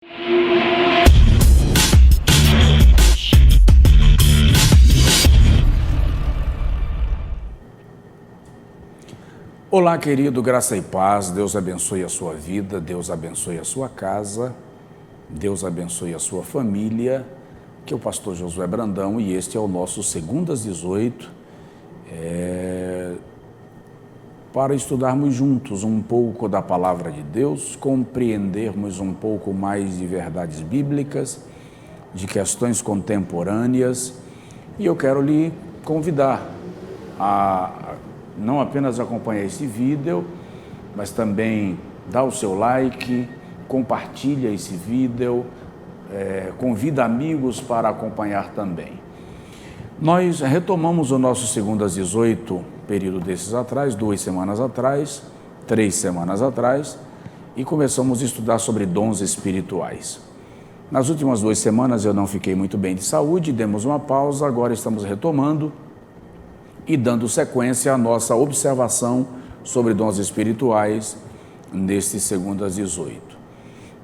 Olá, querido, graça e paz, Deus abençoe a sua vida, Deus abençoe a sua casa, Deus abençoe a sua família, que é o pastor Josué Brandão e este é o nosso Segundas 18, para estudarmos juntos um pouco da Palavra de Deus, compreendermos um pouco mais de verdades bíblicas, de questões contemporâneas, e eu quero lhe convidar a não apenas acompanhar esse vídeo, mas também dá o seu like, compartilha esse vídeo, convida amigos para acompanhar também. Nós retomamos o nosso Segundas 18, período desses atrás, 2 semanas atrás, 3 semanas atrás, e começamos a estudar sobre dons espirituais. Nas últimas 2 semanas eu não fiquei muito bem de saúde, demos uma pausa, agora estamos retomando e dando sequência à nossa observação sobre dons espirituais neste Segundas 18.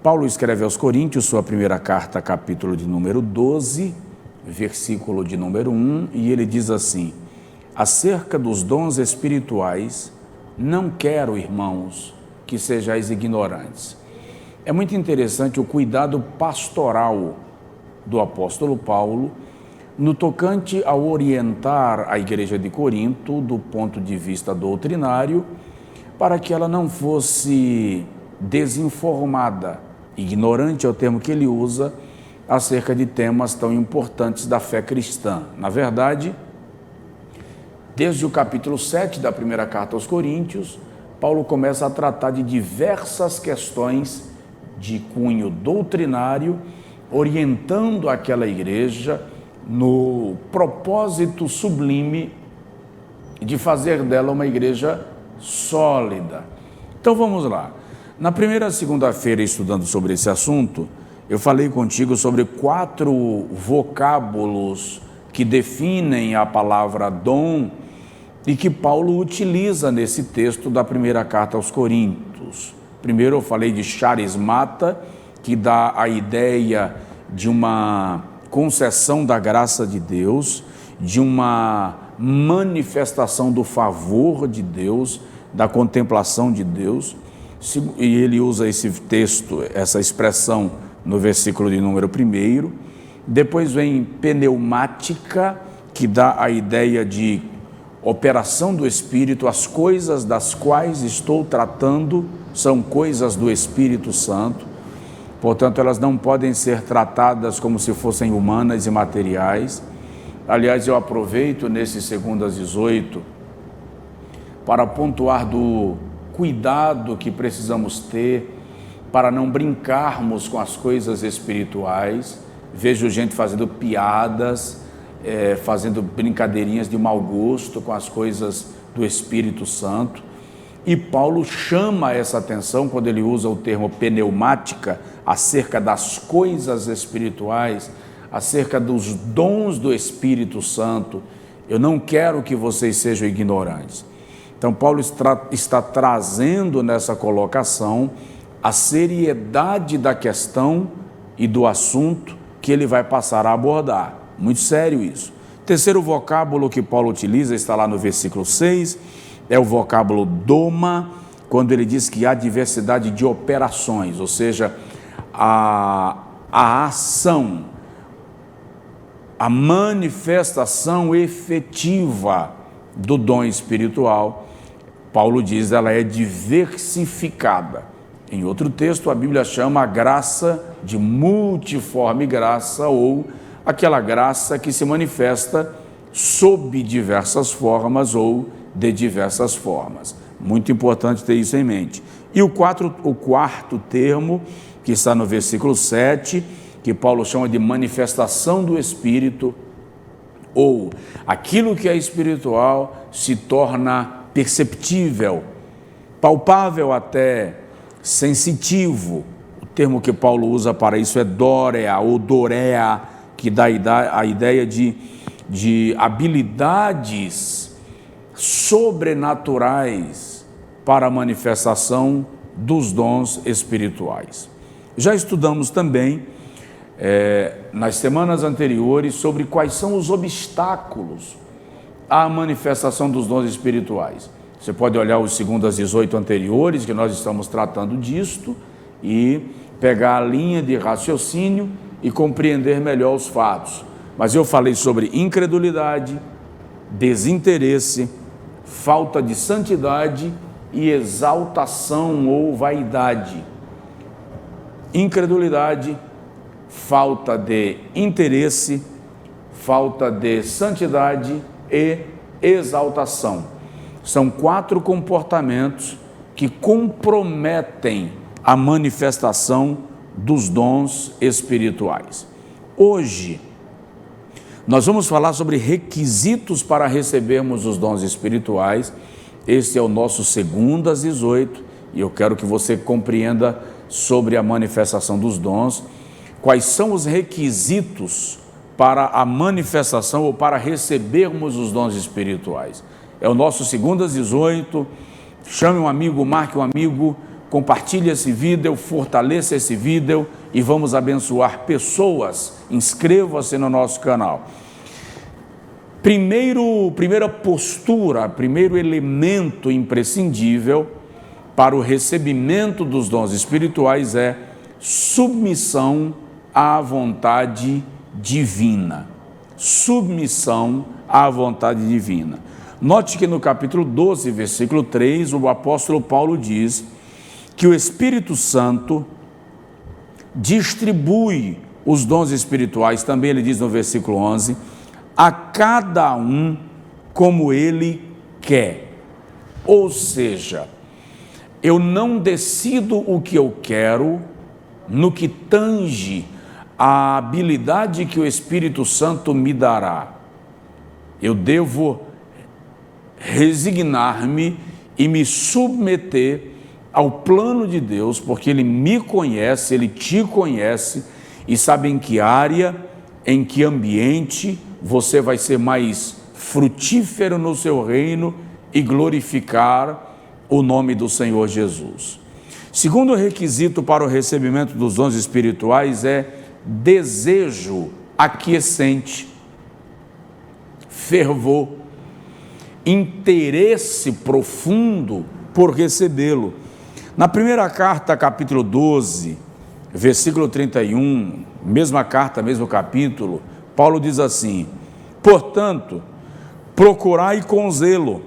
Paulo escreve aos Coríntios, sua primeira carta, capítulo de número 12, versículo de número 1, e ele diz assim: acerca dos dons espirituais, não quero, irmãos, que sejais ignorantes. É muito interessante o cuidado pastoral do apóstolo Paulo no tocante a orientar a igreja de Corinto do ponto de vista doutrinário, para que ela não fosse desinformada, ignorante é o termo que ele usa, acerca de temas tão importantes da fé cristã. Na verdade, desde o capítulo 7 da primeira carta aos Coríntios, Paulo começa a tratar de diversas questões de cunho doutrinário, orientando aquela igreja no propósito sublime de fazer dela uma igreja sólida. Então vamos lá. Na primeira segunda-feira, estudando sobre esse assunto, eu falei contigo sobre 4 vocábulos que definem a palavra dom e que Paulo utiliza nesse texto da primeira carta aos Coríntios. Primeiro eu falei de charismata, que dá a ideia de uma concessão da graça de Deus, de uma manifestação do favor de Deus, da contemplação de Deus, e ele usa esse texto, essa expressão no versículo de número 1. Depois vem pneumática, que dá a ideia de operação do Espírito, as coisas das quais estou tratando são coisas do Espírito Santo. Portanto, elas não podem ser tratadas como se fossem humanas e materiais. Aliás, eu aproveito nesse Segundas 18 para pontuar do cuidado que precisamos ter para não brincarmos com as coisas espirituais. Vejo gente fazendo piadas, fazendo brincadeirinhas de mau gosto com as coisas do Espírito Santo. E Paulo chama essa atenção quando ele usa o termo pneumática acerca das coisas espirituais, acerca dos dons do Espírito Santo. Eu não quero que vocês sejam ignorantes. Então Paulo está trazendo nessa colocação a seriedade da questão e do assunto que ele vai passar a abordar. Muito sério isso. Terceiro vocábulo que Paulo utiliza está lá no versículo 6, é o vocábulo doma, quando ele diz que há diversidade de operações, ou seja, a ação, a manifestação efetiva do dom espiritual. Paulo diz, ela é diversificada. Em outro texto, a Bíblia chama a graça de multiforme graça, ou aquela graça que se manifesta sob diversas formas ou de diversas formas. Muito importante ter isso em mente. E o quarto termo, que está no versículo 7, que Paulo chama de manifestação do Espírito, ou aquilo que é espiritual se torna perceptível, palpável até, sensitivo. O termo que Paulo usa para isso é dórea ou dorea, que dá a ideia de habilidades sobrenaturais para a manifestação dos dons espirituais. Já estudamos também, nas semanas anteriores, sobre quais são os obstáculos à manifestação dos dons espirituais. Você pode olhar os 2:18 anteriores, que nós estamos tratando disto, e pegar a linha de raciocínio e compreender melhor os fatos. Mas eu falei sobre incredulidade, desinteresse, falta de santidade e exaltação ou vaidade. Incredulidade, falta de interesse, falta de santidade e exaltação. São 4 comportamentos que comprometem a manifestação dos dons espirituais. Hoje, nós vamos falar sobre requisitos para recebermos os dons espirituais. Esse é o nosso 2:18 e eu quero que você compreenda sobre a manifestação dos dons. Quais são os requisitos para a manifestação ou para recebermos os dons espirituais? É o nosso 2:18. Chame um amigo, marque um amigo, compartilhe esse vídeo, fortaleça esse vídeo e vamos abençoar pessoas. Inscreva-se no nosso canal. Primeira postura, primeiro elemento imprescindível para o recebimento dos dons espirituais é submissão à vontade divina. Submissão à vontade divina. Note que no capítulo 12, versículo 3, o apóstolo Paulo diz que o Espírito Santo distribui os dons espirituais, também ele diz no versículo 11, a cada um como ele quer. Ou seja, eu não decido o que eu quero no que tange a habilidade que o Espírito Santo me dará. Eu devo resignar-me e me submeter ao plano de Deus, porque Ele me conhece, Ele te conhece e sabe em que área, em que ambiente você vai ser mais frutífero no seu reino e glorificar o nome do Senhor Jesus. Segundo requisito para o recebimento dos dons espirituais é desejo aquiescente, fervor, interesse profundo por recebê-lo. Na primeira carta, capítulo 12, versículo 31, mesma carta, mesmo capítulo, Paulo diz assim: portanto, procurai com zelo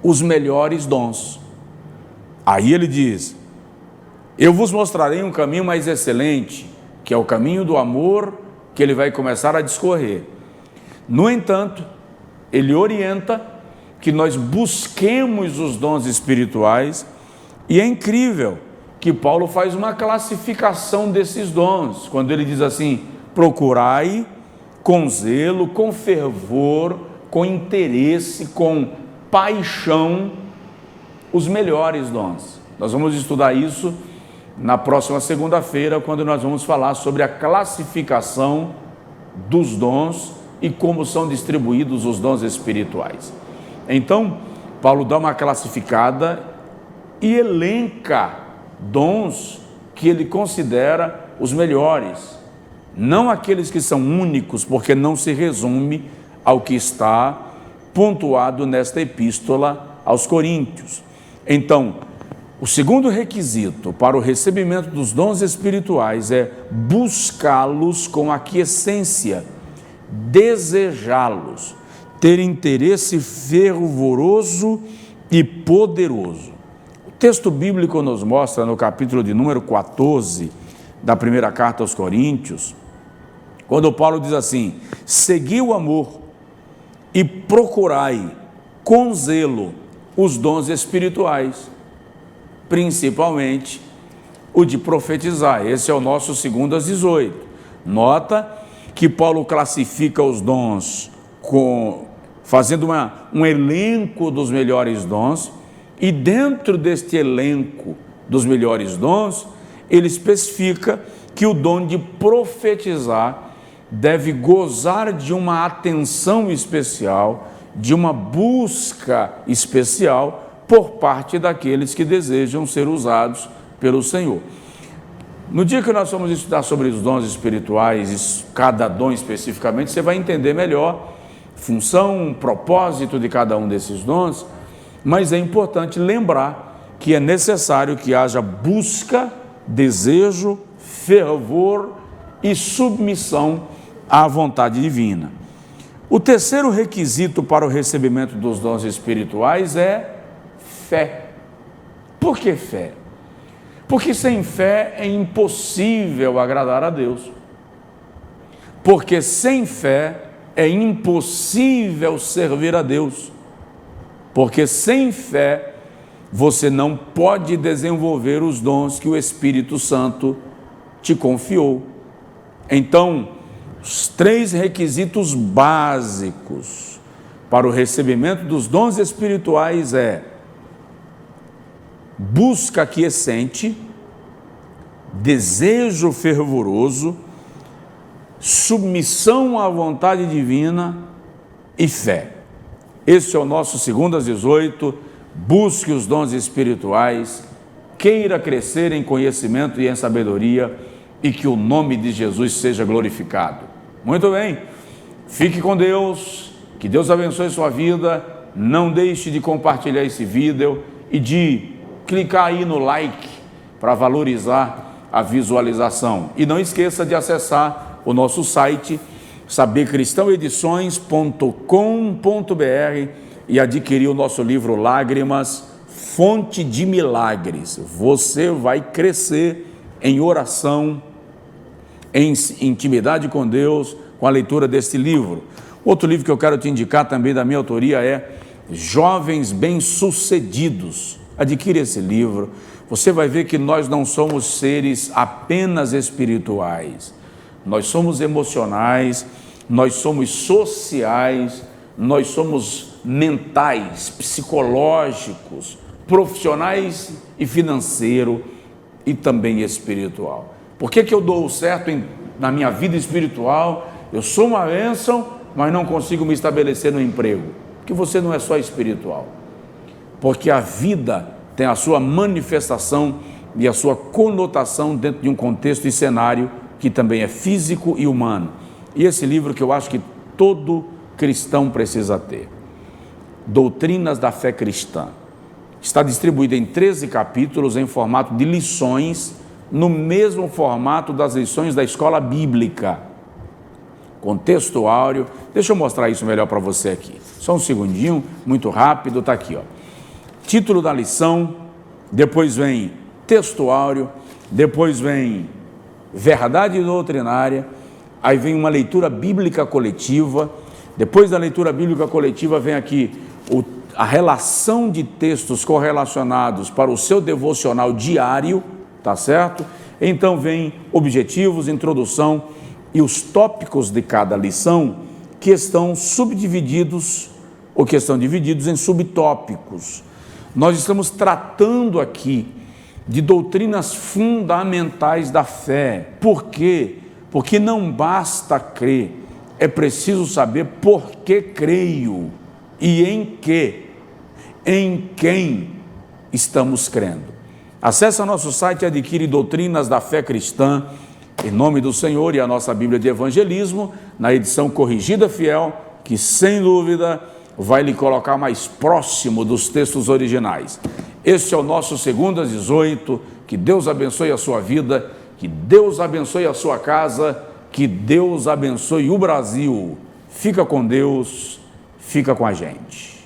os melhores dons. Aí ele diz: eu vos mostrarei um caminho mais excelente, que é o caminho do amor, que ele vai começar a discorrer. No entanto, ele orienta que nós busquemos os dons espirituais, e é incrível que Paulo faz uma classificação desses dons, quando ele diz assim: procurai com zelo, com fervor, com interesse, com paixão, os melhores dons. Nós vamos estudar isso na próxima segunda-feira, quando nós vamos falar sobre a classificação dos dons e como são distribuídos os dons espirituais. Então, Paulo dá uma classificada e elenca dons que ele considera os melhores, não aqueles que são únicos, porque não se resume ao que está pontuado nesta epístola aos Coríntios. Então, o segundo requisito para o recebimento dos dons espirituais é buscá-los com aquiescência, desejá-los, ter interesse fervoroso e poderoso. O texto bíblico nos mostra no capítulo de número 14 da primeira carta aos Coríntios, quando Paulo diz assim: segui o amor e procurai com zelo os dons espirituais, principalmente o de profetizar. Esse é o nosso 2:18. Nota que Paulo classifica os dons fazendo um elenco dos melhores dons, e dentro deste elenco dos melhores dons, ele especifica que o dom de profetizar deve gozar de uma atenção especial, de uma busca especial por parte daqueles que desejam ser usados pelo Senhor. No dia que nós vamos estudar sobre os dons espirituais, cada dom especificamente, você vai entender melhor função, propósito de cada um desses dons, mas é importante lembrar que é necessário que haja busca, desejo, fervor e submissão à vontade divina. O terceiro requisito para o recebimento dos dons espirituais é fé. Por que fé? Porque sem fé é impossível agradar a Deus. Porque sem fé é impossível servir a Deus. Porque sem fé você não pode desenvolver os dons que o Espírito Santo te confiou. Então, os 3 requisitos básicos para o recebimento dos dons espirituais é busca aquiescente, desejo fervoroso, submissão à vontade divina e fé. Esse é o nosso 2:18, busque os dons espirituais, queira crescer em conhecimento e em sabedoria e que o nome de Jesus seja glorificado. Muito bem, fique com Deus, que Deus abençoe sua vida, não deixe de compartilhar esse vídeo e de clicar aí no like para valorizar a visualização. E não esqueça de acessar o nosso site sabercristãoedições.com.br e adquirir o nosso livro Lágrimas, Fonte de Milagres. Você vai crescer em oração, em intimidade com Deus, com a leitura deste livro. Outro livro que eu quero te indicar também da minha autoria é Jovens Bem-Sucedidos. Adquire esse livro, você vai ver que nós não somos seres apenas espirituais, nós somos emocionais, nós somos sociais, nós somos mentais, psicológicos, profissionais e financeiro e também espiritual. Por que eu dou certo na minha vida espiritual? Eu sou uma bênção, mas não consigo me estabelecer no emprego. Porque você não é só espiritual. Porque a vida tem a sua manifestação e a sua conotação dentro de um contexto e cenário que também é físico e humano. E esse livro que eu acho que todo cristão precisa ter, Doutrinas da Fé Cristã, está distribuído em 13 capítulos em formato de lições, no mesmo formato das lições da escola bíblica, com texto áureo. Deixa eu mostrar isso melhor para você aqui. Só um segundinho, muito rápido, está aqui, ó. Título da lição, depois vem texto áureo, depois vem verdade doutrinária, aí vem uma leitura bíblica coletiva, depois da leitura bíblica coletiva vem aqui a relação de textos correlacionados para o seu devocional diário, tá certo? Então vem objetivos, introdução e os tópicos de cada lição que estão subdivididos ou que estão divididos em subtópicos. Nós estamos tratando aqui de doutrinas fundamentais da fé. Por quê? Porque não basta crer, é preciso saber por que creio e em quem estamos crendo. Acesse nosso site e adquire Doutrinas da Fé Cristã, em nome do Senhor, e a nossa Bíblia de Evangelismo, na edição corrigida fiel, que sem dúvida vai lhe colocar mais próximo dos textos originais. Este é o nosso 2:18, que Deus abençoe a sua vida, que Deus abençoe a sua casa, que Deus abençoe o Brasil. Fica com Deus, fica com a gente.